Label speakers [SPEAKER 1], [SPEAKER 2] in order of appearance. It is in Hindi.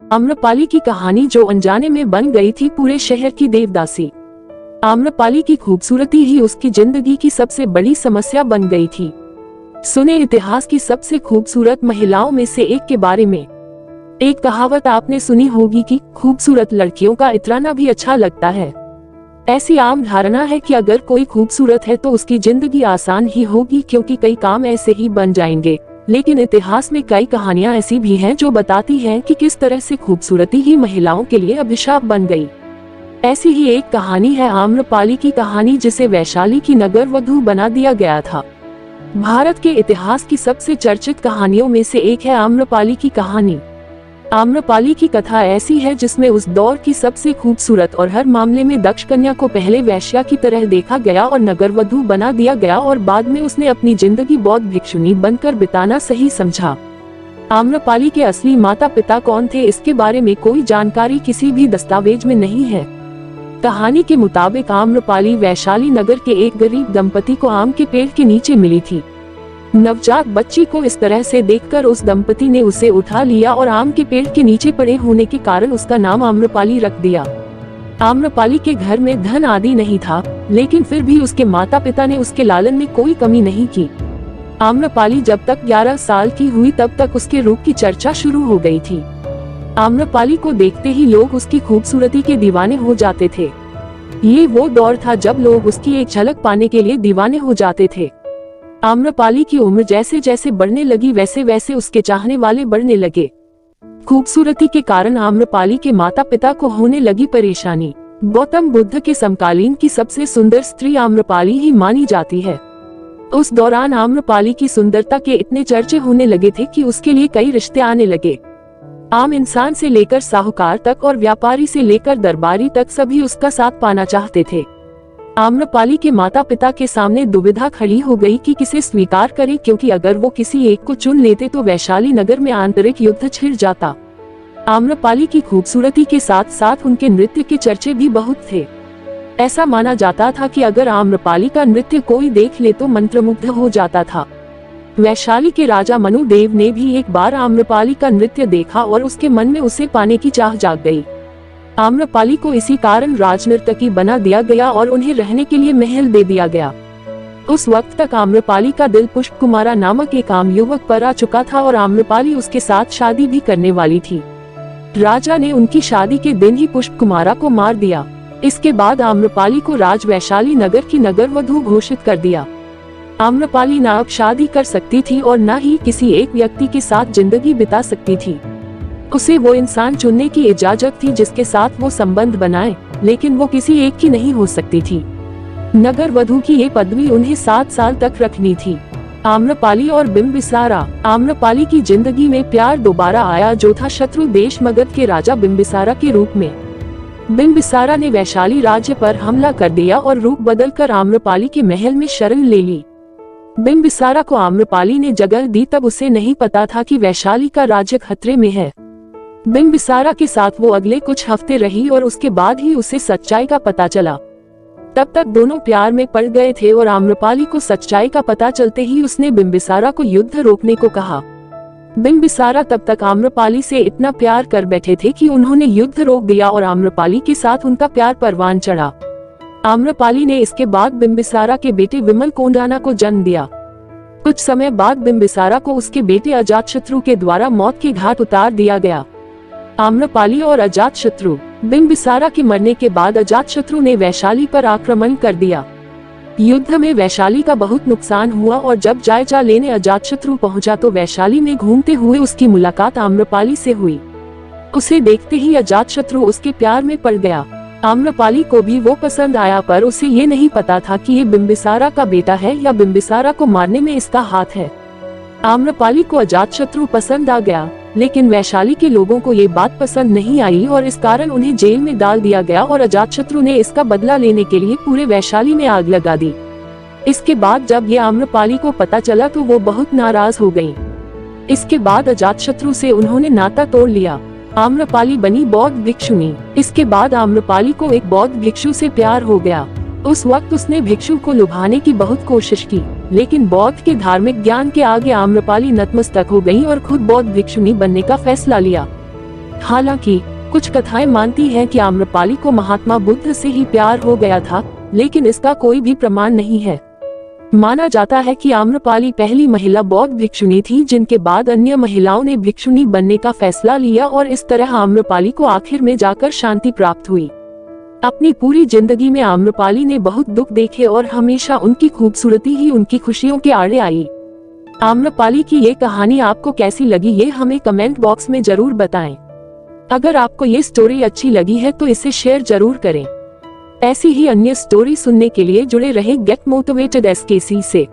[SPEAKER 1] आम्रपाली की कहानी जो अनजाने में बन गई थी पूरे शहर की देवदासी। आम्रपाली की खूबसूरती ही उसकी जिंदगी की सबसे बड़ी समस्या बन गई थी। सुने इतिहास की सबसे खूबसूरत महिलाओं में से एक के बारे में। एक कहावत आपने सुनी होगी कि खूबसूरत लड़कियों का इतराना भी अच्छा लगता है। ऐसी आम धारणा है कि अगर कोई खूबसूरत है तो उसकी जिंदगी आसान ही होगी, क्योंकि कई काम ऐसे ही बन जाएंगे। लेकिन इतिहास में कई कहानियां ऐसी भी हैं जो बताती हैं कि किस तरह से खूबसूरती ही महिलाओं के लिए अभिशाप बन गई। ऐसी ही एक कहानी है आम्रपाली की कहानी, जिसे वैशाली की नगर वधू बना दिया गया था। भारत के इतिहास की सबसे चर्चित कहानियों में से एक है आम्रपाली की कहानी। आम्रपाली की कथा ऐसी है जिसमें उस दौर की सबसे खूबसूरत और हर मामले में दक्ष कन्या को पहले वेश्या की तरह देखा गया और नगर वधू बना दिया गया, और बाद में उसने अपनी जिंदगी बौद्ध भिक्षुनी बनकर बिताना सही समझा। आम्रपाली के असली माता पिता कौन थे, इसके बारे में कोई जानकारी किसी भी दस्तावेज में नहीं है। कहानी के मुताबिक आम्रपाली वैशाली नगर के एक गरीब दंपति को आम के पेड़ के नीचे मिली थी। नवजात बच्ची को इस तरह से देखकर उस दंपति ने उसे उठा लिया और आम के पेड़ के नीचे पड़े होने के कारण उसका नाम आम्रपाली रख दिया। आम्रपाली के घर में धन आदि नहीं था, लेकिन फिर भी उसके माता पिता ने उसके लालन में कोई कमी नहीं की। आम्रपाली जब तक 11 साल की हुई तब तक उसके रूप की चर्चा शुरू हो गई थी। आम्रपाली को देखते ही लोग उसकी खूबसूरती के दीवाने हो जाते थे। ये वो दौर था जब लोग उसकी एक झलक पाने के लिए दीवाने हो जाते थे। आम्रपाली की उम्र जैसे जैसे बढ़ने लगी वैसे वैसे उसके चाहने वाले बढ़ने लगे। खूबसूरती के कारण आम्रपाली के माता पिता को होने लगी परेशानी। गौतम बुद्ध के समकालीन की सबसे सुंदर स्त्री आम्रपाली ही मानी जाती है। उस दौरान आम्रपाली की सुंदरता के इतने चर्चे होने लगे थे कि उसके लिए कई रिश्ते आने लगे। आम इंसान से लेकर साहूकार तक और व्यापारी से लेकर दरबारी तक सभी उसका साथ पाना चाहते थे। आम्रपाली के माता पिता के सामने दुविधा खड़ी हो गई कि किसे स्वीकार करे, क्योंकि अगर वो किसी एक को चुन लेते तो वैशाली नगर में आंतरिक युद्ध छिड़ जाता। आम्रपाली की खूबसूरती के साथ साथ उनके नृत्य के चर्चे भी बहुत थे। ऐसा माना जाता था कि अगर आम्रपाली का नृत्य कोई देख ले तो मंत्रमुग्ध हो जाता था। वैशाली के राजा मनुदेव ने भी एक बार आम्रपाली का नृत्य देखा और उसके मन में उसे पाने की चाह जाग गई। आम्रपाली को इसी कारण राजनर्तकी बना दिया गया और उन्हें रहने के लिए महल दे दिया गया। उस वक्त तक आम्रपाली का दिल पुष्प कुमारा नामक एक आम युवक पर आ चुका था और आम्रपाली उसके साथ शादी भी करने वाली थी। राजा ने उनकी शादी के दिन ही पुष्प कुमारा को मार दिया। इसके बाद आम्रपाली को राज वैशाली नगर की नगर वधू घोषित कर दिया। आम्रपाली न अब शादी कर सकती थी और न ही किसी एक व्यक्ति के साथ जिंदगी बिता सकती थी। उसे वो इंसान चुनने की इजाजत थी जिसके साथ वो संबंध बनाए, लेकिन वो किसी एक की नहीं हो सकती थी। नगर वधू की ये पदवी उन्हें 7 साल तक रखनी थी। आम्रपाली और बिंबिसारा। आम्रपाली की जिंदगी में प्यार दोबारा आया, जो था शत्रु देश मगध के राजा बिंबिसारा के रूप में। बिंबिसारा ने वैशाली राज्य पर हमला कर दिया और रूप बदलकर आम्रपाली के महल में शरण ले ली। बिंबिसारा को आम्रपाली ने जगह दी, तब उसे नहीं पता था कि वैशाली का राज्य खतरे में है। बिंबिसारा के साथ वो अगले कुछ हफ्ते रही और उसके बाद ही उसे सच्चाई का पता चला। तब तक दोनों प्यार में पड़ गए थे और आम्रपाली को सच्चाई का पता चलते ही उसने बिंबिसारा को युद्ध रोकने को कहा। बिंबिसारा तब तक आम्रपाली से इतना प्यार कर बैठे थे कि उन्होंने युद्ध रोक दिया और आम्रपाली के साथ उनका प्यार परवान चढ़ा। आम्रपाली ने इसके बाद बिंबिसारा के बेटे विमल कोंडाना को जन्म दिया। कुछ समय बाद बिंबिसारा को उसके बेटे अजातशत्रु के द्वारा मौत के घाट उतार दिया गया। आम्रपाली और अजातशत्रु। बिंबिसारा के मरने के बाद अजातशत्रु ने वैशाली पर आक्रमण कर दिया। युद्ध में वैशाली का बहुत नुकसान हुआ और जब जायजा लेने अजातशत्रु पहुंचा तो वैशाली में घूमते हुए उसकी मुलाकात आम्रपाली से हुई। उसे देखते ही अजातशत्रु उसके प्यार में पड़ गया। आम्रपाली को भी वो पसंद आया, पर उसे ये नहीं पता था कि ये बिंबिसारा का बेटा है या बिंबिसारा को मारने में इसका हाथ है। आम्रपाली को अजातशत्रु पसंद आ गया, लेकिन वैशाली के लोगों को ये बात पसंद नहीं आई और इस कारण उन्हें जेल में डाल दिया गया और अजातशत्रु ने इसका बदला लेने के लिए पूरे वैशाली में आग लगा दी। इसके बाद जब ये आम्रपाली को पता चला तो वो बहुत नाराज हो गई। इसके बाद अजातशत्रु से उन्होंने नाता तोड़ लिया। आम्रपाली बनी बौद्ध भिक्षुनी। इसके बाद आम्रपाली को एक बौद्ध भिक्षु से प्यार हो गया। उस वक्त उसने भिक्षु को लुभाने की बहुत कोशिश की, लेकिन बौद्ध के धार्मिक ज्ञान के आगे आम्रपाली नतमस्तक हो गई और खुद बौद्ध भिक्षुनी बनने का फैसला लिया। हालांकि कुछ कथाएं मानती हैं कि आम्रपाली को महात्मा बुद्ध से ही प्यार हो गया था, लेकिन इसका कोई भी प्रमाण नहीं है। माना जाता है कि आम्रपाली पहली महिला बौद्ध भिक्षुणी थी, जिनके बाद अन्य महिलाओं ने भिक्षुणी बनने का फैसला लिया और इस तरह आम्रपाली को आखिर में जाकर शांति प्राप्त हुई। अपनी पूरी जिंदगी में आम्रपाली ने बहुत दुख देखे और हमेशा उनकी खूबसूरती ही उनकी खुशियों के आड़े आई। आम्रपाली की ये कहानी आपको कैसी लगी, ये हमें कमेंट बॉक्स में जरूर बताएं। अगर आपको ये स्टोरी अच्छी लगी है तो इसे शेयर जरूर करें। ऐसी ही अन्य स्टोरी सुनने के लिए जुड़े रहें गेट मोटिवेटेड SKC से।